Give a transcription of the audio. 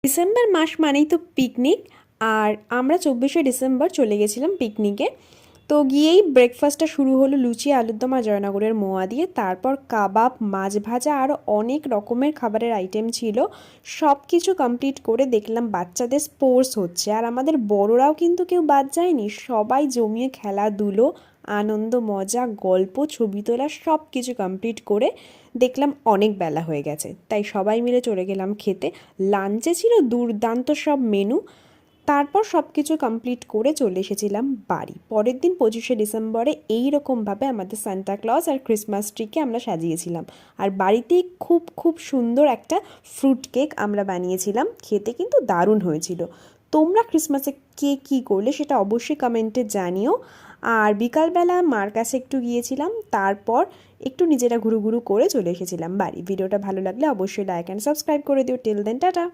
December মাস মানেই তো picnic. আর আমরা 24শে ডিসেম্বর চলে গেছিলাম পিকনিকে। তো গিয়েই ব্রেকফাস্টটা শুরু হলো লুচি আলুর দম আর জয়নগরের মোয়া দিয়ে, তারপর কাবাব, মাছ ভাজা, আরও অনেক রকমের খাবারের আইটেম ছিল। সব কিছু কমপ্লিট করে দেখলাম বাচ্চাদের স্পোর্টস হচ্ছে, আর আমাদের বড়রাও কিন্তু কেউ বাদ যায়নি, সবাই জমিয়ে খেলাধুলো, আনন্দ, মজা, গল্প, ছবি তোলা সব কিছু কমপ্লিট করে দেখলাম অনেক বেলা হয়ে গেছে, তাই সবাই মিলে চলে গেলাম খেতে। লাঞ্চে ছিল দুর্দান্ত সব মেনু। তারপর সব কিছু কমপ্লিট করে চলে এসেছিলাম বাড়ি। পরের দিন 25শে ডিসেম্বরে এই রকমভাবে আমাদের সান্তা ক্লজ আর ক্রিসমাস ট্রিকে আমরা সাজিয়েছিলাম। আর বাড়িতেই খুব খুব সুন্দর একটা ফ্রুট কেক আমরা বানিয়েছিলাম, খেতে কিন্তু দারুণ হয়েছিল। তোমরা ক্রিসমাসে কে কী করলে সেটা অবশ্যই কমেন্টে জানিও। আর বিকালবেলা মার কাছে একটু গিয়েছিলাম, তারপর একটু নিজেরা ঘুরু ঘুরু করে চলে এসেছিলাম বাড়ি। ভিডিওটা ভালো লাগলে অবশ্যই লাইক অ্যান্ড সাবস্ক্রাইব করে দিও। Till then, tata.